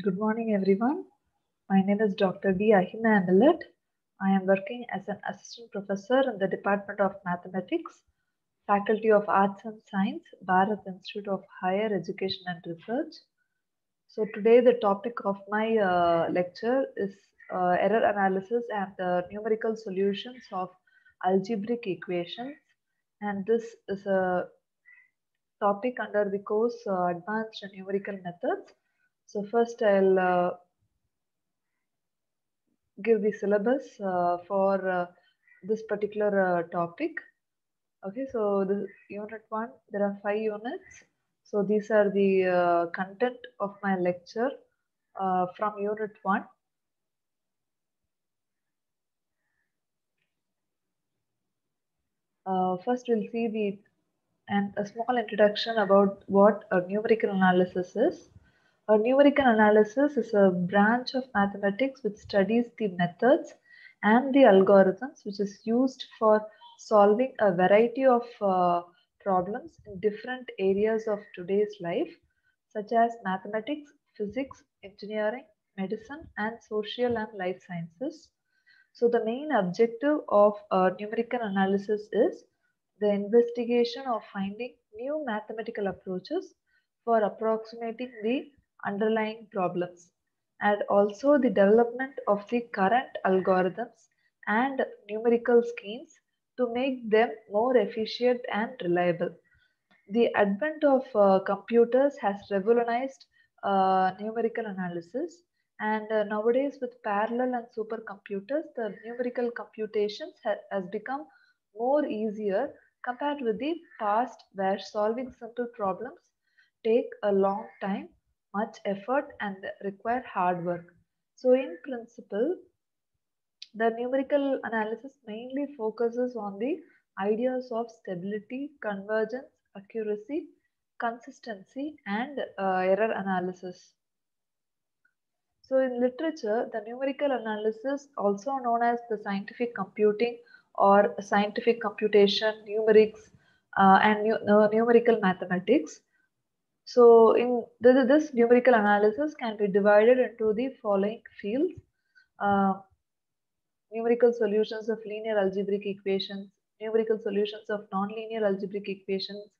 Good morning, everyone. My name is Dr. B. Ahina Millet. I am working as an assistant professor in the Department of Mathematics, Faculty of Arts and Science, Bharat Institute of Higher Education and Research. So today the topic of my lecture is error analysis and numerical solutions of algebraic equations. And this is a topic under the course Advanced Numerical Methods. So first I'll give the syllabus for this particular topic. Okay, so the unit 1, there are 5 units. So these are the content of my lecture from unit 1. First we'll see and a small introduction about what a numerical analysis is. A numerical analysis is a branch of mathematics which studies the methods and the algorithms which is used for solving a variety of problems in different areas of today's life, such as mathematics, physics, engineering, medicine, and social and life sciences. So the main objective of numerical analysis is the investigation of finding new mathematical approaches for approximating the underlying problems, and also the development of the current algorithms and numerical schemes to make them more efficient and reliable. The advent of computers has revolutionized numerical analysis, and nowadays with parallel and supercomputers, the numerical computations has become more easier compared with the past, where solving simple problems take a long time, much effort, and require hard work. So in principle, the numerical analysis mainly focuses on the ideas of stability, convergence, accuracy, consistency, and error analysis. So in literature, the numerical analysis, also known as the scientific computing or scientific computation, numerics, and numerical mathematics. So in this numerical analysis can be divided into the following fields. Uh, Numerical solutions of linear algebraic equations, numerical solutions of nonlinear algebraic equations,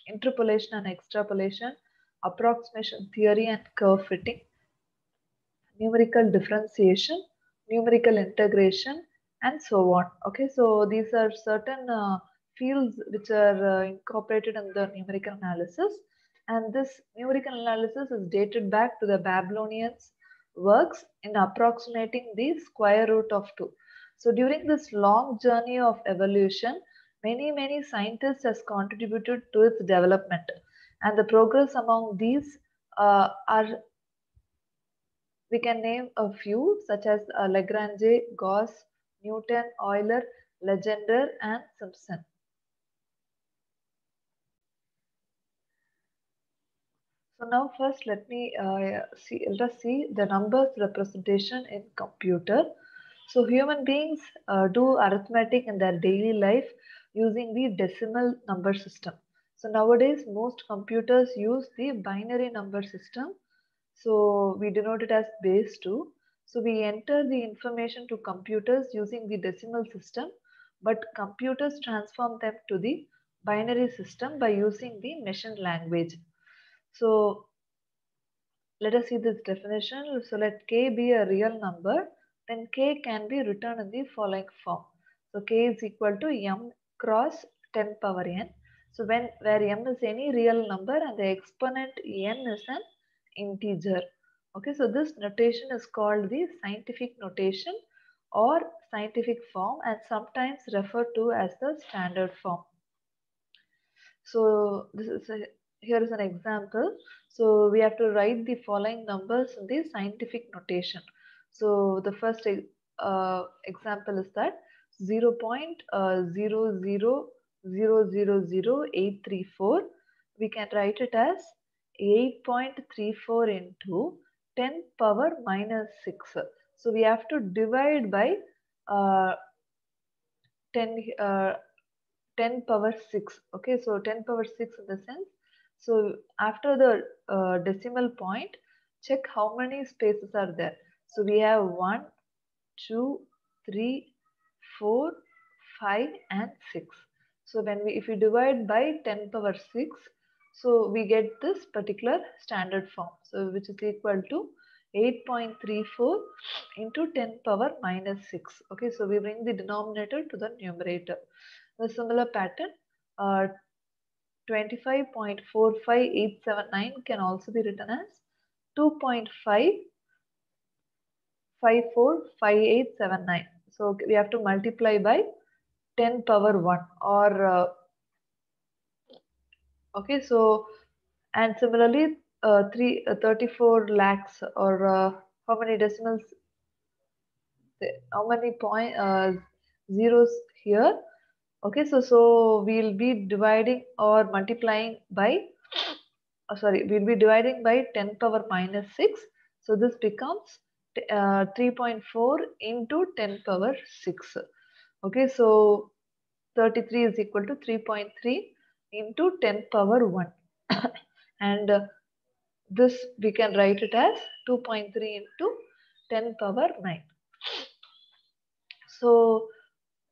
interpolation and extrapolation, approximation theory and curve fitting, numerical differentiation, numerical integration, and so on. Okay, so these are certain fields which are incorporated in the numerical analysis, and this numerical analysis is dated back to the Babylonians' works in approximating the square root of 2. So during this long journey of evolution, many scientists has contributed to its development, and the progress among these are, we can name a few such as Lagrange, Gauss, Newton, Euler, Legendre, and Simpson. So now first let us see the numbers representation in computer. So human beings do arithmetic in their daily life using the decimal number system. So nowadays most computers use the binary number system. So we denote it as base 2. So we enter the information to computers using the decimal system, but computers transform them to the binary system by using the machine language. So let us see this definition. So let k be a real number, then k can be written in the following form. So k is equal to m cross 10 power n. So where m is any real number and the exponent n is an integer. Okay, so this notation is called the scientific notation or scientific form, and sometimes referred to as the standard form. So here is an example. So we have to write the following numbers in the scientific notation. So the first example is that 0.0000834. We can write it as 8.34 into 10 power minus 6. So we have to divide by uh, 10 10 power 6. Okay, so 10 power 6 in the sense. So after the decimal point, check how many spaces are there. So we have 1, 2, 3, 4, 5 and 6. So if we divide by 10 power 6, so we get this particular standard form. So which is equal to 8.34 into 10 power minus 6. Okay, so we bring the denominator to the numerator. The similar pattern, 25.45879 can also be written as 2.5545879. So we have to multiply by 10 power 1 or okay, so and similarly 34 lakhs or how many decimals, how many zeros here. Okay, so we'll be dividing or multiplying by we'll be dividing by 10 power minus 6. So this becomes 3.4 into 10 power 6. Okay, so 33 is equal to 3.3 into 10 power 1. And this we can write it as 2.3 into 10 power 9. So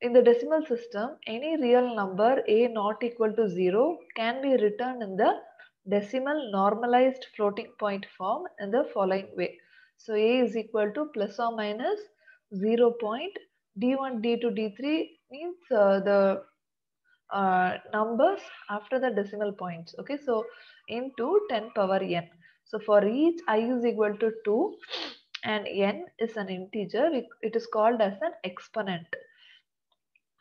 in the decimal system, any real number a not equal to 0 can be written in the decimal normalized floating point form in the following way. So a is equal to plus or minus 0 point d1, d2, d3 means the numbers after the decimal points. Okay, so into 10 power n. So for each I is equal to 2 and n is an integer, it is called as an exponent.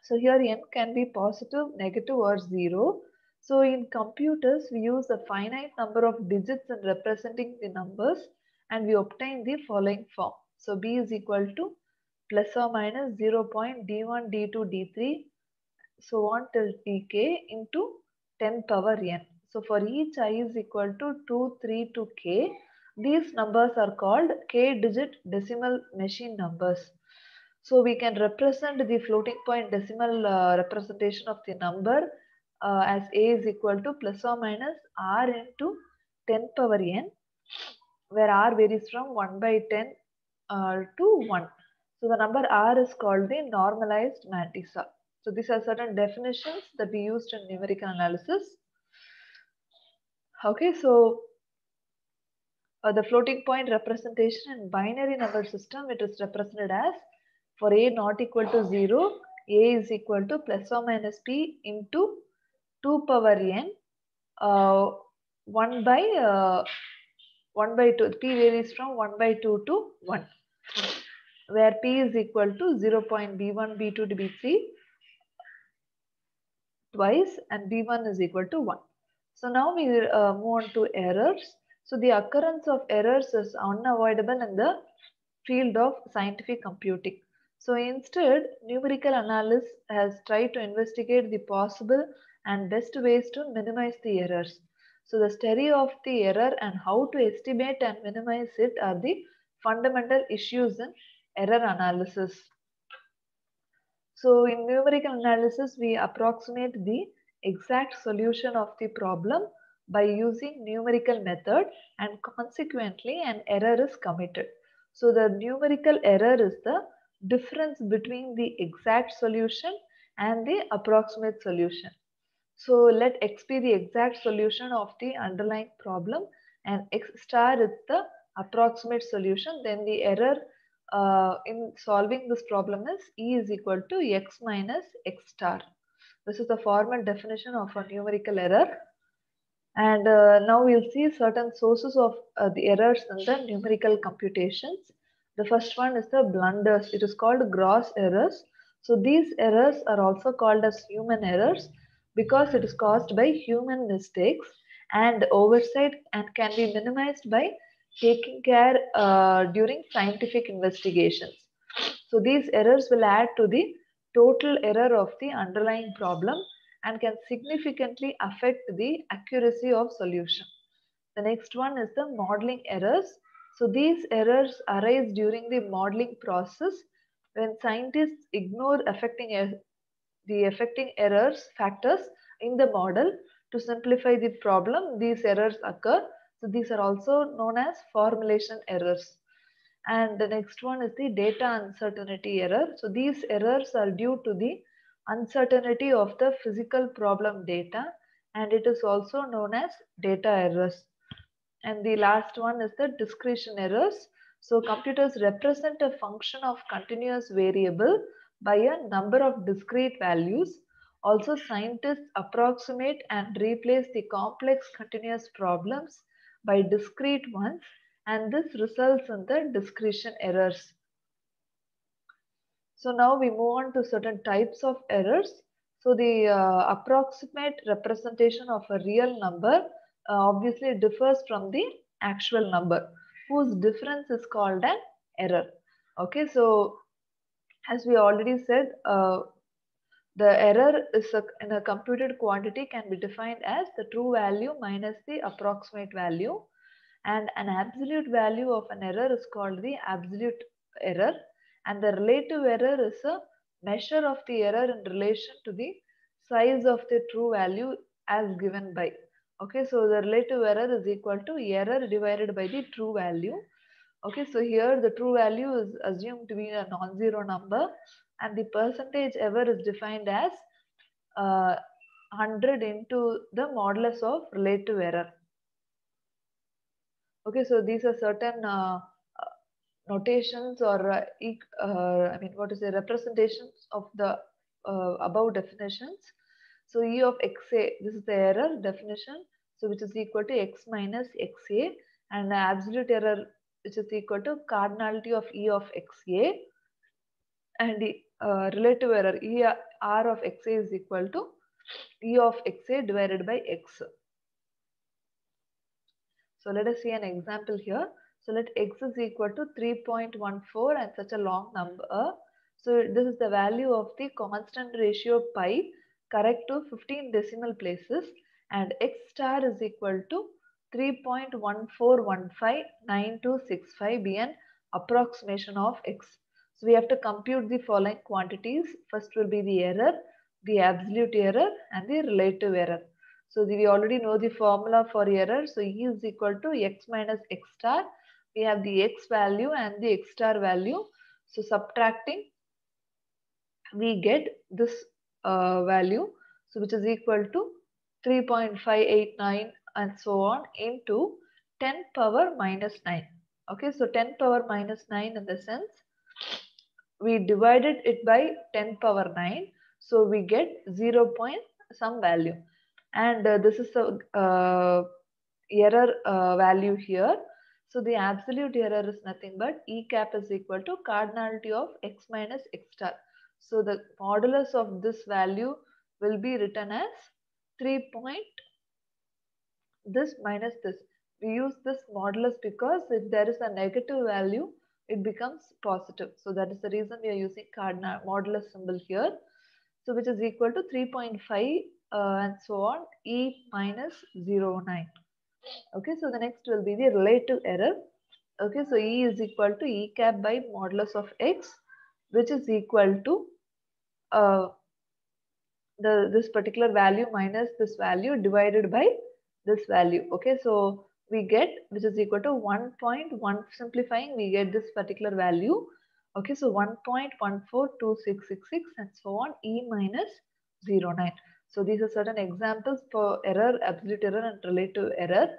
So here n can be positive, negative or 0. So in computers, we use a finite number of digits in representing the numbers and we obtain the following form. So b is equal to plus or minus 0 0.d1, d2, d3, so on till tk into 10 power n. So for each I is equal to 2, 3 to k, these numbers are called k-digit decimal machine numbers. So we can represent the floating point decimal representation of the number as a is equal to plus or minus r into 10 power n, where r varies from 1 by 10 to 1. So the number r is called the normalized mantissa. So these are certain definitions that we used in numerical analysis. Okay, so the floating point representation in binary number system, it is represented as for a not equal to 0, a is equal to plus or minus p into 2 power n 1 by 2. P varies from 1 by 2 to 1, where p is equal to 0 b1, b2 to b3 twice and b1 is equal to 1. So now we move on to errors. So the occurrence of errors is unavoidable in the field of scientific computing. So instead, numerical analysis has tried to investigate the possible and best ways to minimize the errors. So the study of the error and how to estimate and minimize it are the fundamental issues in error analysis. So in numerical analysis, we approximate the exact solution of the problem by using numerical method and consequently an error is committed. So the numerical error is the difference between the exact solution and the approximate solution. So let x be the exact solution of the underlying problem and x star is the approximate solution. Then the error in solving this problem is E is equal to x minus x star. This is the formal definition of a numerical error. And now we'll see certain sources of the errors in the numerical computations. The first one is the blunders. It is called gross errors. So these errors are also called as human errors because it is caused by human mistakes and oversight and can be minimized by taking care during scientific investigations. So these errors will add to the total error of the underlying problem and can significantly affect the accuracy of solution. The next one is the modeling errors. So these errors arise during the modeling process when scientists ignore the affecting errors factors in the model. To simplify the problem, these errors occur So these are also known as formulation errors. And the next one is the data uncertainty error. So these errors are due to the uncertainty of the physical problem data, and it is also known as data errors. And the last one is the discretion errors. So computers represent a function of continuous variable by a number of discrete values. Also, scientists approximate and replace the complex continuous problems by discrete ones, and this results in the discretion errors. So now we move on to certain types of errors. So the approximate representation of a real number obviously differs from the actual number, whose difference is called an error. Okay, so as we already said, the error is in a computed quantity can be defined as the true value minus the approximate value, and an absolute value of an error is called the absolute error, and the relative error is a measure of the error in relation to the size of the true value as given by. Okay, so the relative error is equal to error divided by the true value. Okay, so here the true value is assumed to be a non-zero number, and the percentage error is defined as 100 into the modulus of relative error. Okay, so these are certain notations or I mean, what is the representations of the above definitions. So E of XA, this is the error definition, so which is equal to X minus XA, and the absolute error which is equal to cardinality of E of XA, and the relative error R of XA is equal to E of XA divided by X. So let us see an example here. So let X is equal to 3.14 and such a long number. So this is the value of the constant ratio pi correct to 15 decimal places, and X star is equal to 3.14159265 be an approximation of X. So we have to compute the following quantities. First will be the error, the absolute error, and the relative error. So we already know the formula for error. So E is equal to X minus X star. We have the X value and the X star value. So subtracting, we get this value. So which is equal to 3.589 and so on into 10 power minus 9. Okay, so 10 power minus 9 in the sense we divided it by 10 power 9. So we get 0 point some value. And this is the error value here. So the absolute error is nothing but E cap is equal to cardinality of X minus X star. So the modulus of this value will be written as 3 point this minus this. We use this modulus because if there is a negative value, it becomes positive. So that is the reason we are using cardinal modulus symbol here. So which is equal to 3.5 and so on, E minus 0.9. Okay, so the next will be the relative error. Okay, so E is equal to E cap by modulus of X, which is equal to this particular value minus this value divided by this value. Okay, so we get which is equal to 1.1, simplifying we get this particular value. Okay, so 1.142666 and so on, E minus 0.9. So these are certain examples for error, absolute error and relative error.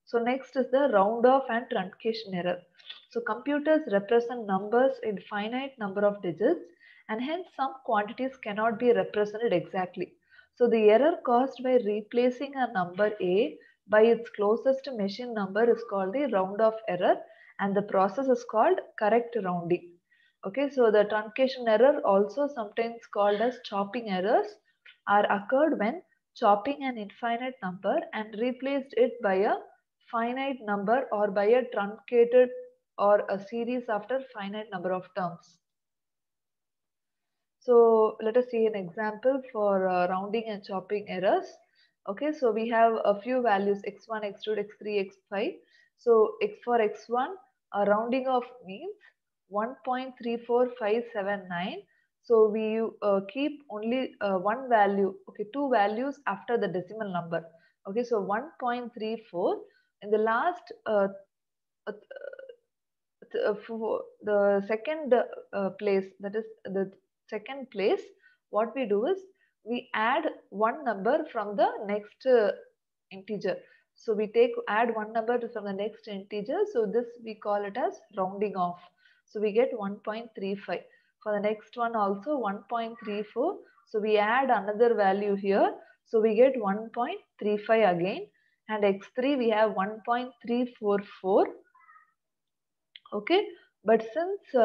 So next is the round off and truncation error. So computers represent numbers in finite number of digits, and hence some quantities cannot be represented exactly. So the error caused by replacing a number A by its closest machine number is called the round off error, and the process is called correct rounding. Okay, so the truncation error, also sometimes called as chopping errors, are occurred when chopping an infinite number and replaced it by a finite number or by a truncated or a series after finite number of terms. So let us see an example for rounding and chopping errors. Okay, so we have a few values x1, x2, x3, x5. So for x1, a rounding off means 1.34579. So we keep only one value, okay, two values after the decimal number. Okay, so 1.34 in the last for the second place, that is the second place, what we do is we add one number from the next integer. So we add one number from the next integer. So this we call it as rounding off. So we get 1.35. For the next one also 1.34. So we add another value here. So we get 1.35 again. And x3 we have 1.344. Okay, but since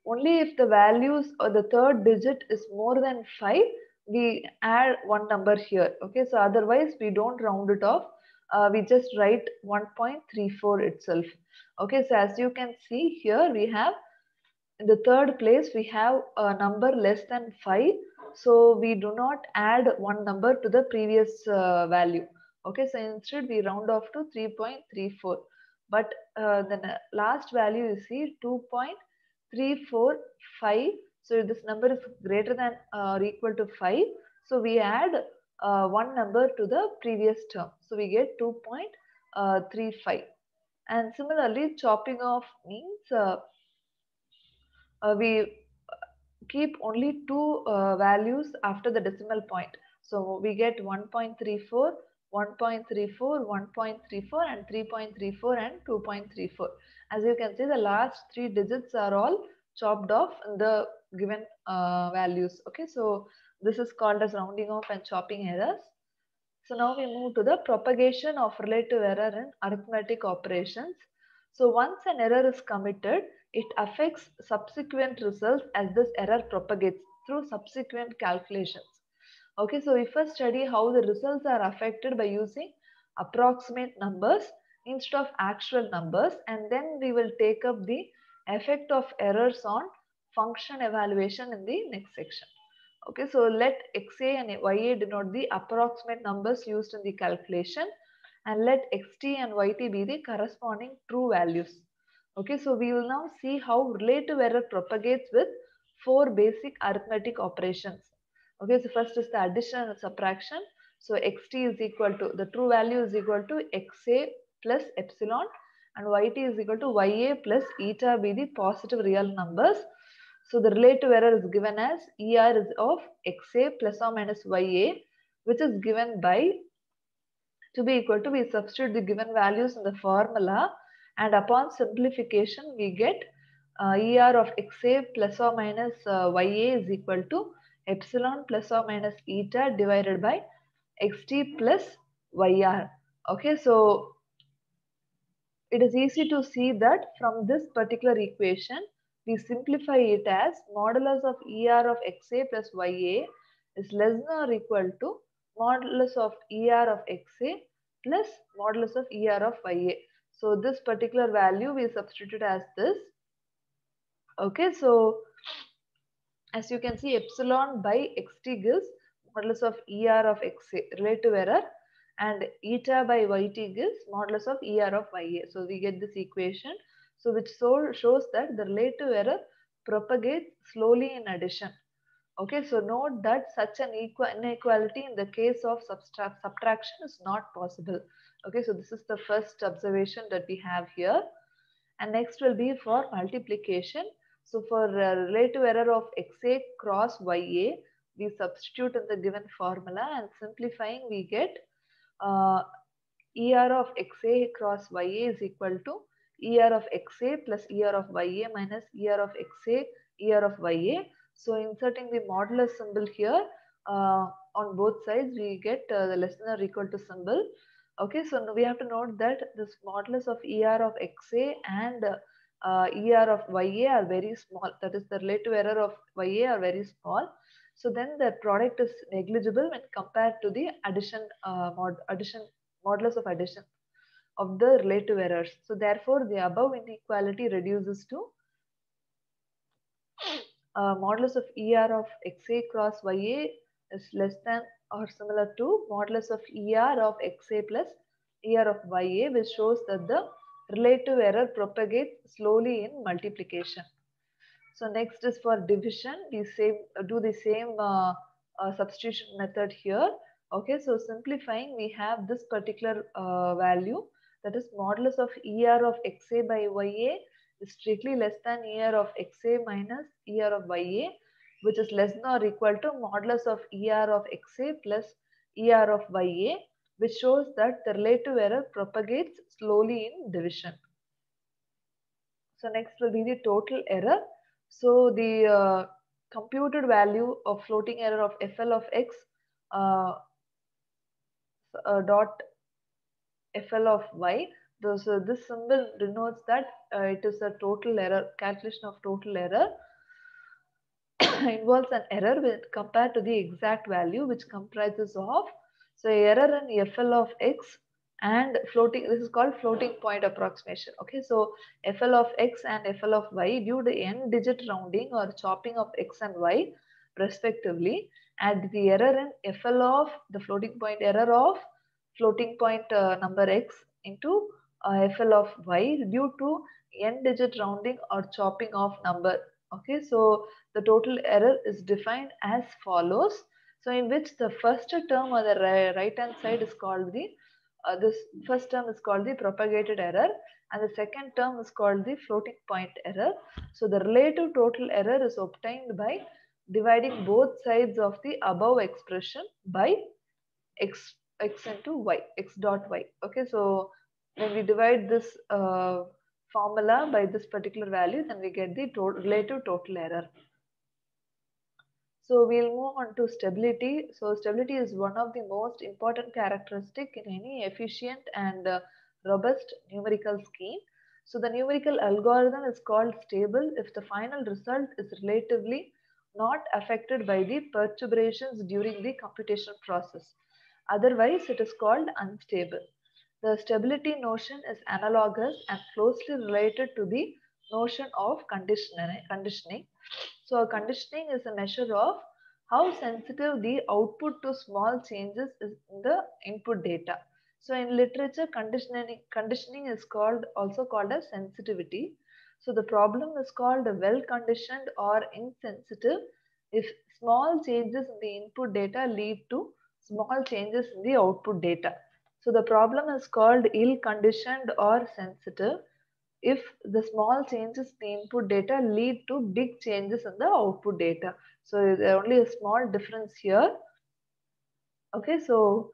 only if the values or the third digit is more than 5, we add one number here. Okay, so otherwise we don't round it off. We just write 1.34 itself. Okay, so as you can see here, we have in the third place we have a number less than 5, so we do not add one number to the previous value. Okay, so instead we round off to 3.34, but the last value you see 2.345, so this number is greater than or equal to 5, so we add one number to the previous term, so we get 2.35. And similarly, chopping off means we keep only two values after the decimal point. So we get 1.34, 1.34, 1.34 and 3.34 and 2.34. As you can see, the last three digits are all chopped off in the given values. Okay, so this is called as rounding off and chopping errors. So now we move to the propagation of relative error in arithmetic operations. So once an error is committed, it affects subsequent results as this error propagates through subsequent calculations. Okay, so we first study how the results are affected by using approximate numbers instead of actual numbers, and then we will take up the effect of errors on function evaluation in the next section. Okay, so let xa and ya denote the approximate numbers used in the calculation, and let xt and yt be the corresponding true values. Okay, so we will now see how relative error propagates with four basic arithmetic operations. Okay, so first is the addition and subtraction. So xt is equal to, the true value is equal to xa plus epsilon, and yt is equal to ya plus eta be the positive real numbers. So the relative error is given as ER is of XA plus or minus YA, which is given by, to be equal to, we substitute the given values in the formula, and upon simplification we get ER of XA plus or minus YA is equal to epsilon plus or minus eta divided by XT plus YR. Okay, so it is easy to see that from this particular equation, we simplify it as modulus of ER of XA plus YA is less than or equal to modulus of ER of XA plus modulus of ER of YA. So this particular value we substitute as this. Okay, so as you can see, epsilon by xt gives modulus of ER of XA, relative error, and eta by yt gives modulus of ER of YA. So we get this equation, so which shows that the relative error propagates slowly in addition. Okay, so note that such an inequality in the case of subtraction is not possible. Okay, so this is the first observation that we have here. And next will be for multiplication. So for relative error of XA cross YA, we substitute in the given formula, and simplifying we get ER of XA cross YA is equal to ER of XA plus ER of YA minus ER of XA, ER of YA. So inserting the modulus symbol here on both sides, we get the less than or equal to symbol. Okay, so we have to note that this modulus of ER of XA and ER of YA are very small. That is, the relative error of YA are very small. So then the product is negligible when compared to the modulus of addition of the relative errors. So therefore, the above inequality reduces to modulus of ER of XA cross YA is less than or similar to modulus of ER of XA plus ER of YA, which shows that the relative error propagates slowly in multiplication. So next is for division. We do the same substitution method here. Okay, so simplifying, we have this particular value That is, modulus of ER of XA by YA is strictly less than ER of XA minus ER of YA, which is less than or equal to modulus of ER of XA plus ER of YA, which shows that the relative error propagates slowly in division. So next will be the total error. So the computed value of floating error of FL of X dot FL of Y. So this symbol denotes that it is a total error, calculation of total error involves an error when compared to the exact value, which comprises of, so error in FL of X and floating, this is called floating point approximation. Okay, so FL of X and FL of Y due to n digit rounding or chopping of X and Y respectively, and the error in FL of the floating point error of floating point number X into FL of Y due to n digit rounding or chopping of number. Okay, so the total error is defined as follows. So in which the first term on the right hand side is called the, this first term is called the propagated error, and the second term is called the floating point error. So the relative total error is obtained by dividing both sides of the above expression by x into y, x dot y. Okay, so when we divide this formula by this particular value, then we get the relative total error. So we'll move on to stability. So stability is one of the most important characteristic in any efficient and robust numerical scheme. So the numerical algorithm is called stable if the final result is relatively not affected by the perturbations during the computation process. Otherwise, it is called unstable. The stability notion is analogous and closely related to the notion of conditioning. So conditioning is a measure of how sensitive the output to small changes is in the input data. So in literature, conditioning is also called as sensitivity. So the problem is called well conditioned or insensitive if small changes in the input data lead to small changes in the output data. So the problem is called ill conditioned or sensitive if the small changes in the input data lead to big changes in the output data. So there only a small difference here. Okay, so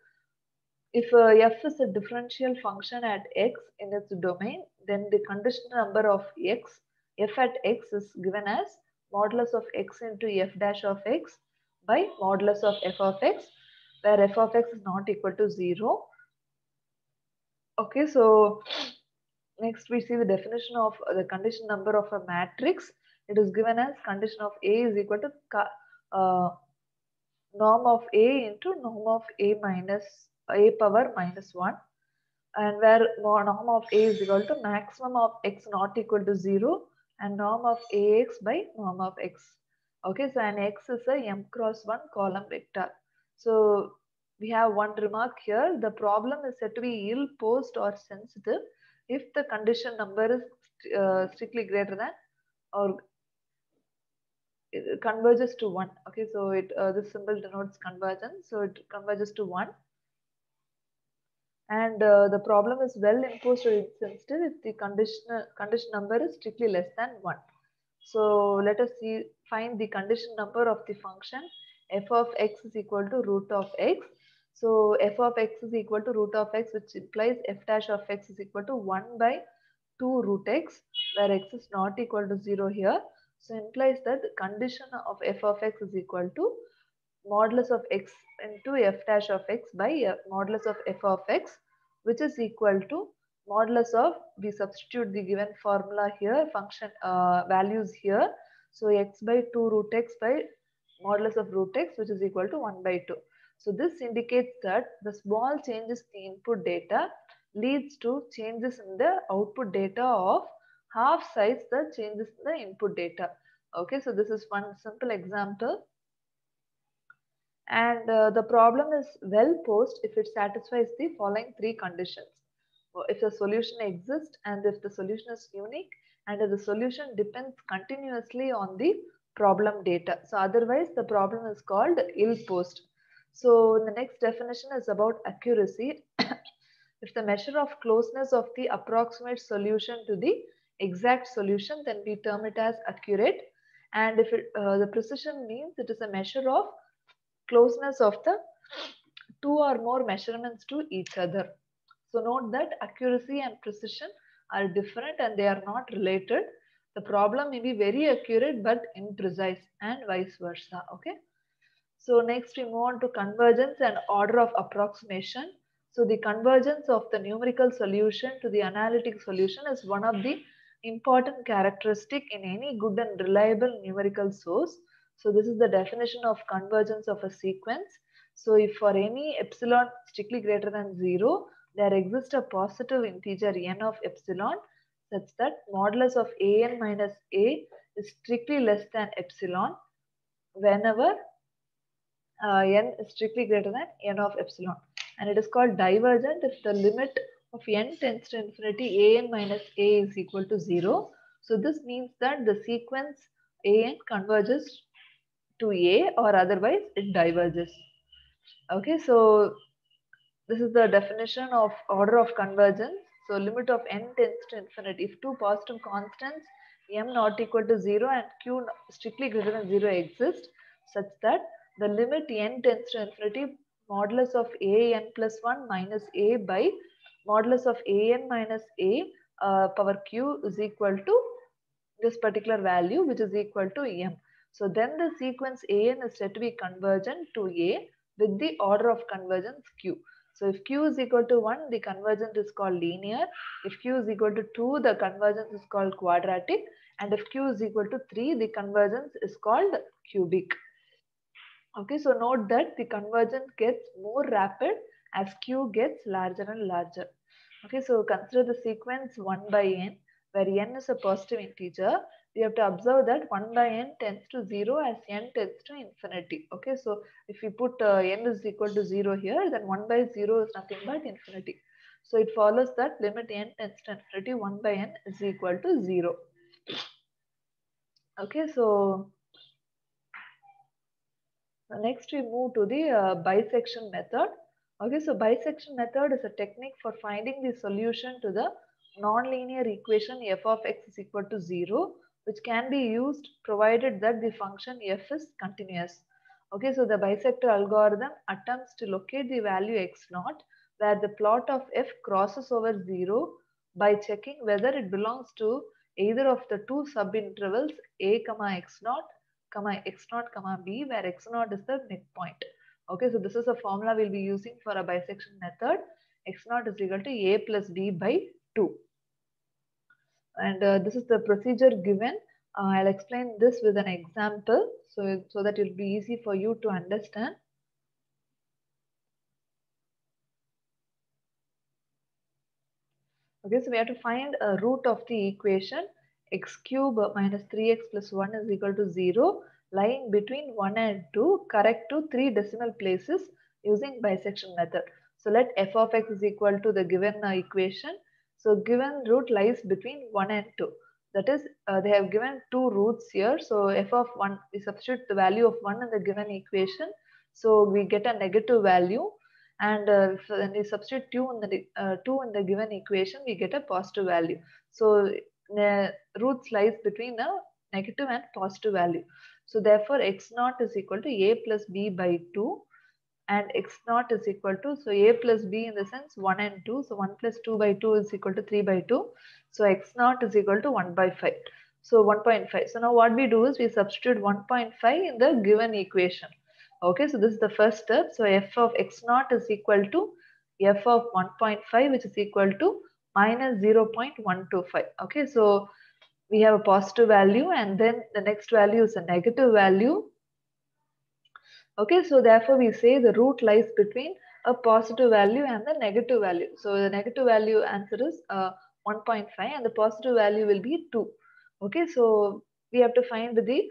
if f is a differential function at x in its domain, then the conditional number of x, f at x is given as modulus of x into f dash of x by modulus of f of x, where f of x is not equal to 0. Okay, so next we see the definition of the condition number of a matrix. It is given as condition of A is equal to norm of A into norm of A minus A power minus 1, and where norm of A is equal to maximum of x not equal to 0 and norm of AX by norm of x. Okay, so an x is a m cross 1 column vector. So we have one remark here. The problem is said to be ill posed or sensitive if the condition number is strictly greater than or it converges to 1. Okay, so this symbol denotes convergence, so it converges to 1. And the problem is well imposed or insensitive if the condition number is strictly less than 1. So let us find the condition number of the function f of x is equal to root of x. So f of x is equal to root of x, which implies f dash of x is equal to 1 by 2 root x, where x is not equal to 0 here. So implies that the condition of f of x is equal to modulus of x into f dash of x by modulus of f of x, which is equal to modulus of, we substitute the given formula here, function values here. So x by 2 root x by modulus of root x, which is equal to 1 by 2. So this indicates that the small changes in the input data leads to changes in the output data of half size the changes in the input data. Okay, so this is one simple example. And the problem is well posed if it satisfies the following three conditions. If the solution exists, and if the solution is unique, and if the solution depends continuously on the problem data. So otherwise the problem is called ill posed. So the next definition is about accuracy. If the measure of closeness of the approximate solution to the exact solution, then we term it as accurate. And if the precision means it is a measure of closeness of the two or more measurements to each other. So note that accuracy and precision are different and they are not related. The problem may be very accurate but imprecise and vice versa. Okay. So next we move on to convergence and order of approximation. So the convergence of the numerical solution to the analytic solution is one of the important characteristic in any good and reliable numerical source. So this is the definition of convergence of a sequence. So if for any epsilon strictly greater than 0, there exists a positive integer n of epsilon such that modulus of an minus a is strictly less than epsilon whenever n is strictly greater than n of epsilon, and it is called divergent if the limit of n tends to infinity an minus a is equal to 0. So this means that the sequence an converges to a or otherwise it diverges. Okay, so this is the definition of order of convergence. So limit of n tends to infinity if two positive constants m not equal to 0 and q strictly greater than 0 exist such that the limit n tends to infinity modulus of a n plus 1 minus a by modulus of a n minus a power q is equal to this particular value which is equal to m. So then the sequence an is said to be convergent to a with the order of convergence q. So if q is equal to 1, the convergence is called linear. If q is equal to 2, the convergence is called quadratic. And if q is equal to 3, the convergence is called cubic. Okay, so note that the convergence gets more rapid as q gets larger and larger. Okay, so consider the sequence 1 by n, where n is a positive integer. We have to observe that 1 by n tends to 0 as n tends to infinity. Okay, so if we put n is equal to 0 here, then 1 by 0 is nothing but infinity. So it follows that limit n tends to infinity, 1 by n is equal to 0. Okay, so next we move to the bisection method. Okay, so bisection method is a technique for finding the solution to the nonlinear equation f of x is equal to 0, which can be used provided that the function f is continuous. Okay, so the bisector algorithm attempts to locate the value x naught where the plot of f crosses over 0 by checking whether it belongs to either of the two subintervals a comma x naught comma x naught comma b, where x naught is the midpoint. Okay, so this is a formula we'll be using for a bisection method. X naught is equal to a plus b by 2. And this is the procedure given. I'll explain this with an example so that it will be easy for you to understand. Okay, so we have to find a root of the equation x cube minus 3x plus 1 is equal to 0 lying between 1 and 2, correct to 3 decimal places using bisection method. So let f of x is equal to the given equation. So given root lies between 1 and 2. That is, they have given two roots here. So f of 1, we substitute the value of 1 in the given equation. So we get a negative value. And when we substitute 2 in the given equation, we get a positive value. So the roots lies between a negative and positive value. So therefore, x naught is equal to a plus b by 2, and x naught is equal to, so a plus b in the sense 1 and 2. So 1 plus 2 by 2 is equal to 3 by 2. So x naught is equal to 1 by 5. So 1.5. So now what we do is we substitute 1.5 in the given equation. Okay, so this is the first step. So f of x naught is equal to f of 1.5, which is equal to minus 0.125. Okay, so we have a positive value and then the next value is a negative value. Okay, so therefore we say the root lies between a positive value and the negative value. So the negative value answer is 1.5 and the positive value will be 2. Okay, so we have to find the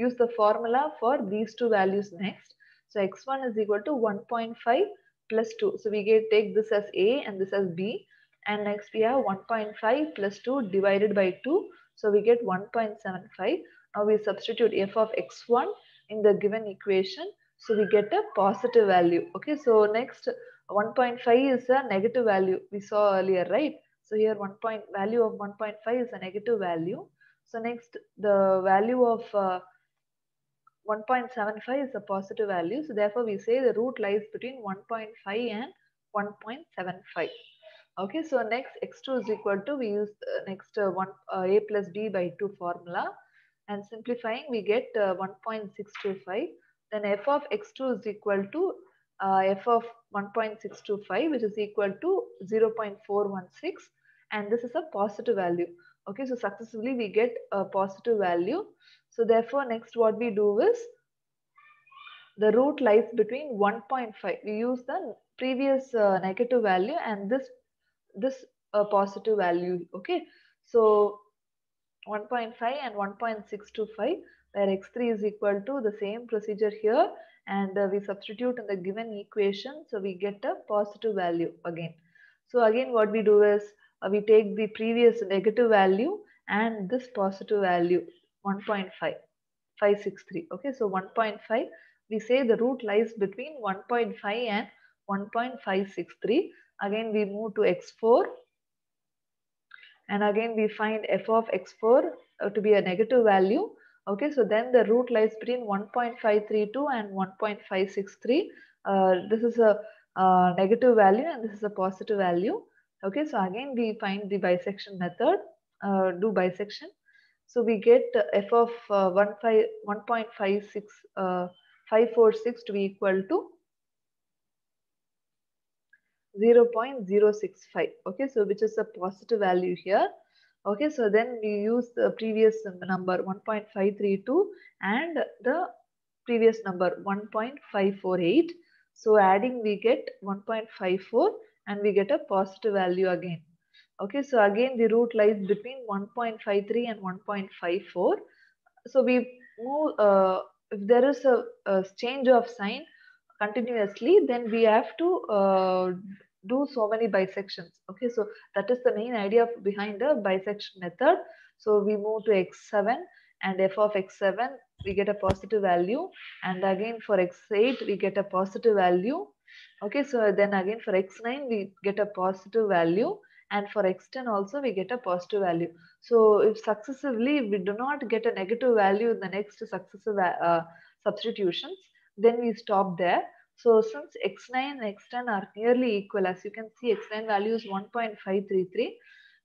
use the formula for these two values next. So x1 is equal to 1.5 plus 2. So we take this as a and this as b, and next we have 1.5 plus 2 divided by 2. So we get 1.75. Now we substitute f of x1 in the given equation. So we get a positive value. Okay, so next 1.5 is a negative value we saw earlier, right? So here value of 1.5 is a negative value. So next the value of 1.75 is a positive value. So therefore we say the root lies between 1.5 and 1.75. Okay, so next x2 is equal to, we use next a plus b by 2 formula, and simplifying we get 1.625. Then f of x2 is equal to f of 1.625, which is equal to 0.416, and this is a positive value. Okay, so successively we get a positive value. So therefore next what we do is, the root lies between 1.5. We use the previous negative value and this positive value. Okay, so 1.5 and 1.625, where x3 is equal to, the same procedure here, and we substitute in the given equation, so we get a positive value again. So again what we do is, we take the previous negative value and this positive value 1.563. Okay, so 1.5, we say the root lies between 1.5 and 1.563. Again we move to x4, and again we find f of x4 to be a negative value. Okay, so then the root lies between 1.532 and 1.563. This is a negative value and this is a positive value. Okay, so again we find the bisection method, do bisection. So we get f of 1.546 to be equal to 0.065. Okay, so which is a positive value here. Okay, so then we use the previous number 1.532 and the previous number 1.548. So adding we get 1.54 and we get a positive value again. Okay, so again the root lies between 1.53 and 1.54. So we move, if there is a change of sign continuously, then we have to do so many bisections. Okay, so that is the main idea behind the bisection method. So we move to x7 and f of x7 we get a positive value, and again for x8 we get a positive value. Okay, so then again for x9 we get a positive value, and for x10 also we get a positive value. So if successively we do not get a negative value in the next successive substitutions, then we stop there. So since x9 and x10 are nearly equal, as you can see x9 value is 1.533,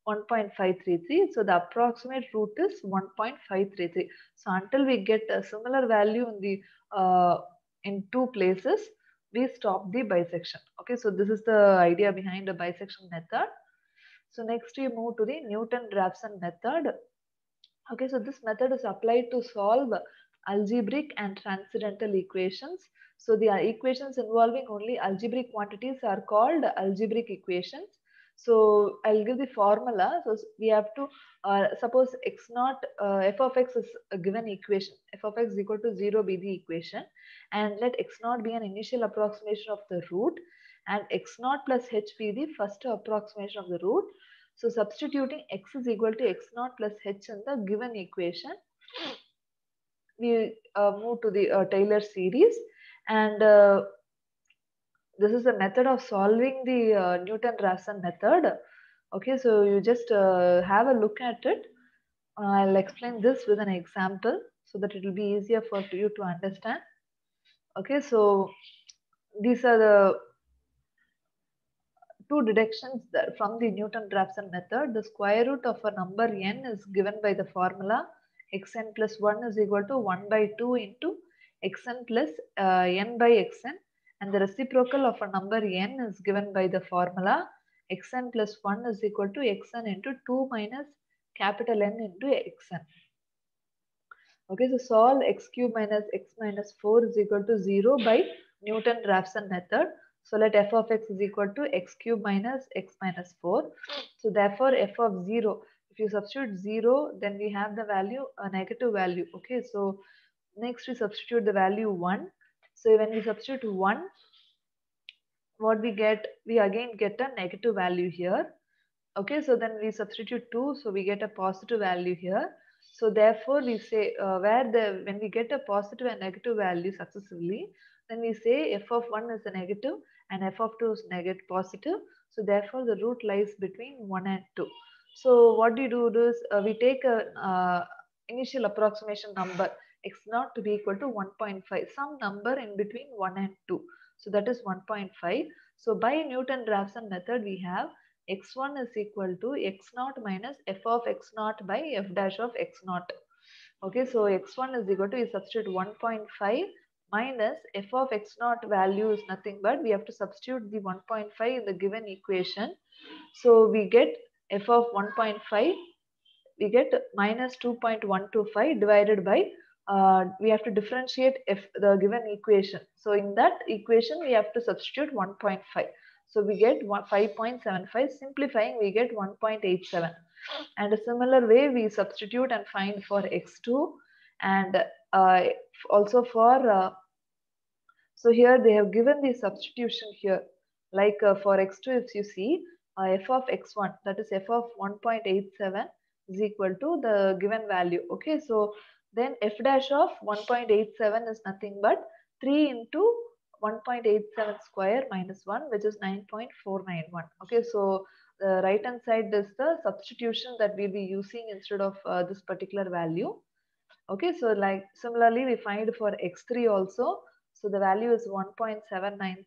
1.533. So the approximate root is 1.533. So until we get a similar value in two places, we stop the bisection. Okay, so this is the idea behind the bisection method. So next we move to the Newton-Raphson method. Okay, so this method is applied to solve algebraic and transcendental equations. So the equations involving only algebraic quantities are called algebraic equations. So I'll give the formula. So we have to suppose x naught, f of x is a given equation. F of x is equal to 0 be the equation, and let x naught be an initial approximation of the root, and x naught plus h be the first approximation of the root. So substituting x is equal to x naught plus h in the given equation, we move to the Taylor series, and this is a method of solving the Newton-Raphson method. Okay, so you just have a look at it. I'll explain this with an example so that it will be easier for you to understand. Okay, so these are the two deductions that from the Newton-Raphson method. The square root of a number n is given by the formula xn plus 1 is equal to 1 by 2 into xn plus n by xn, and the reciprocal of a number n is given by the formula xn plus 1 is equal to xn into 2 minus capital N into xn. Okay, so solve x cube minus x minus 4 is equal to 0 by Newton-Raphson method. So let f of x is equal to x cube minus x minus 4. So therefore f of 0, if you substitute 0, then we have the value, a negative value. Okay, so next we substitute the value 1. So when we substitute 1, what we get? We again get a negative value here. Okay, so then we substitute 2, so we get a positive value here. So therefore we say when we get a positive and negative value successively, then we say f of 1 is a negative and f of 2 is negative positive. So therefore the root lies between 1 and 2. So what do you do is we take a initial approximation number x naught to be equal to 1.5, some number in between 1 and 2. So that is 1.5. So by Newton-Raphson method we have x1 is equal to x naught minus f of x naught by f dash of x naught. Okay, so x1 is equal to, we substitute 1.5 minus f of x naught value is nothing but we have to substitute the 1.5 in the given equation. So we get f of 1.5, we get minus 2.125 divided by, we have to differentiate the given equation. So in that equation we have to substitute 1.5. So we get 5.75, simplifying we get 1.87. And a similar way we substitute and find for x2 and also for, so here they have given the substitution here, like for x2 if you see f of x1, that is f of 1.87 is equal to the given value. Okay, so then f dash of 1.87 is nothing but 3 into 1.87 square minus 1, which is 9.491. Okay, so the right hand side is the substitution that we'll be using instead of this particular value. Okay, so like similarly we find for x3 also. So the value is 1.796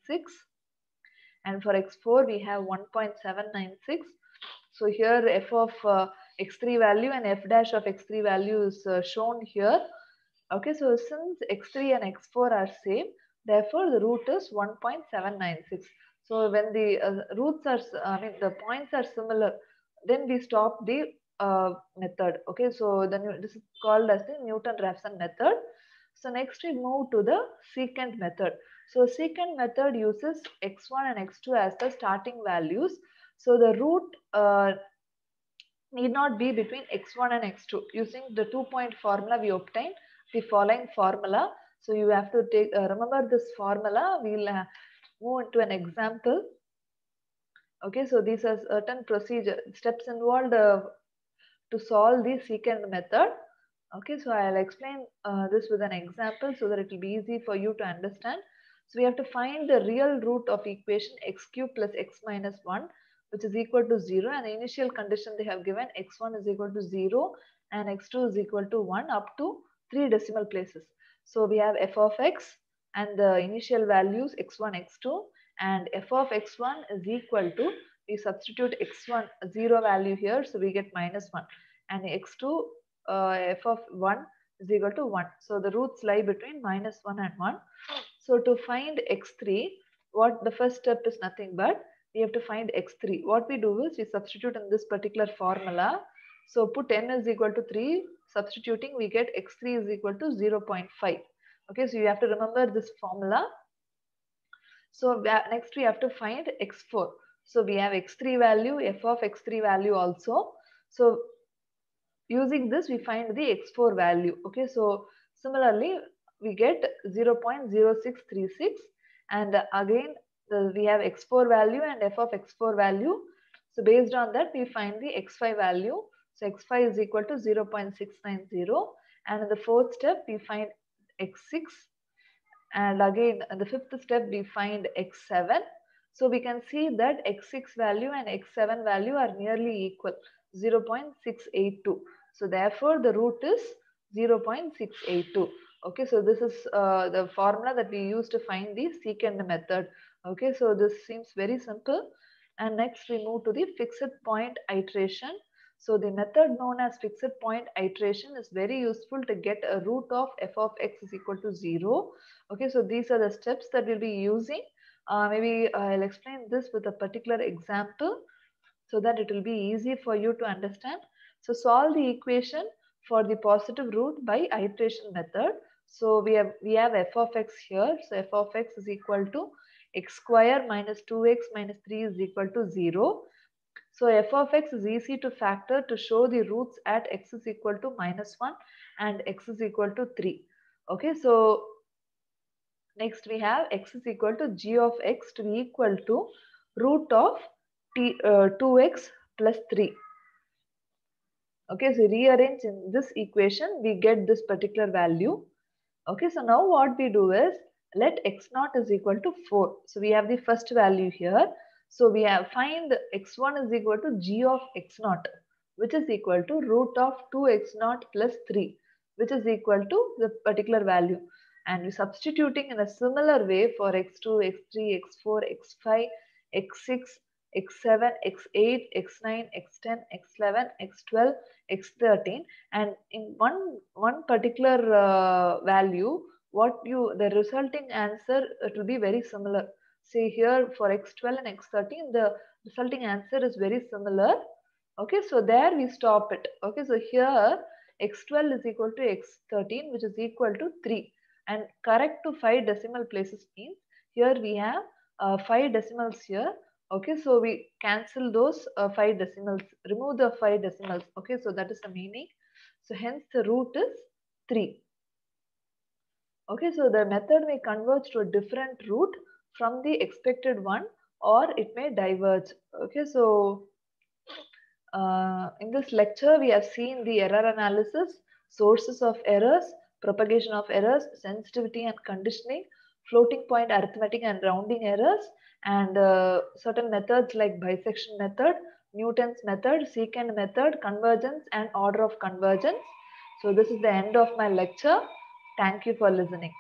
and for x4 we have 1.796. So here f of x3 value and f dash of x3 value is shown here. Okay, so since x3 and x4 are same, therefore the root is 1.796. So when the roots are, the points are similar, then we stop the method. Okay, so then this is called as the Newton-Raphson method. So next we move to the secant method. So secant method uses x1 and x2 as the starting values. So the root need not be between x1 and x2. Using the 2-point formula we obtain the following formula. So you have to take, remember this formula. We'll move into an example. Okay, so these are certain procedure steps involved to solve the secant method. Okay, so I'll explain this with an example so that it will be easy for you to understand. So we have to find the real root of equation x cube plus x minus 1, which is equal to 0, and the initial condition they have given x1 is equal to 0 and x2 is equal to 1 up to 3 decimal places. So we have f of x and the initial values x1, x2, and f of x1 is equal to, we substitute x1 0 value here, so we get minus 1, and x2 f of 1 is equal to 1. So the roots lie between minus 1 and 1. So to find x3, what the first step is nothing but we have to find x3. What we do is we substitute in this particular formula. So put n is equal to 3, substituting we get x3 is equal to 0.5. Okay, so you have to remember this formula. So next we have to find x4. So we have x3 value, f of x3 value also. So using this we find the x4 value. Okay, so similarly we get 0.0636 and again we have x4 value and f of x4 value. So based on that we find the x5 value. So x5 is equal to 0.690, and in the fourth step we find x6, and again in the fifth step we find x7. So we can see that x6 value and x7 value are nearly equal, 0.682. So therefore the root is 0.682. Okay, so this is the formula that we use to find the secant method. Okay, so this seems very simple. And next we move to the fixed point iteration. So the method known as fixed point iteration is very useful to get a root of f of x is equal to 0. Okay, so these are the steps that we'll be using. Maybe I'll explain this with a particular example so that it will be easy for you to understand. So solve the equation for the positive root by iteration method. So we have f of x here. So f of x is equal to x square minus 2x minus 3 is equal to 0. So f of x is easy to factor to show the roots at x is equal to minus 1 and x is equal to 3. Okay, so next we have x is equal to g of x to be equal to root of 2x plus 3. Okay, so rearrange in this equation, we get this particular value. Okay, so now what we do is let x naught is equal to 4. So we have the first value here. So we have find x1 is equal to g of x naught, which is equal to root of 2x naught plus 3, which is equal to the particular value. And we're substituting in a similar way for x2, x3, x4, x5, x6, x7, x8, x9, x10, x11, x12, x13, and in one particular value, the resulting answer to be very similar. See here for x12 and x13, the resulting answer is very similar. Okay, so there we stop it. Okay, so here x12 is equal to x13, which is equal to 3, and correct to 5 decimal places means here we have 5 decimals here. Okay, so we cancel those 5 decimals, remove the 5 decimals. Okay, so that is the meaning. So hence the root is 3. Okay, so the method may converge to a different root from the expected one, or it may diverge. Okay, so in this lecture, we have seen the error analysis, sources of errors, propagation of errors, sensitivity and conditioning, floating point arithmetic and rounding errors, and certain methods like bisection method, Newton's method, secant method, convergence, and order of convergence. So this is the end of my lecture. Thank you for listening.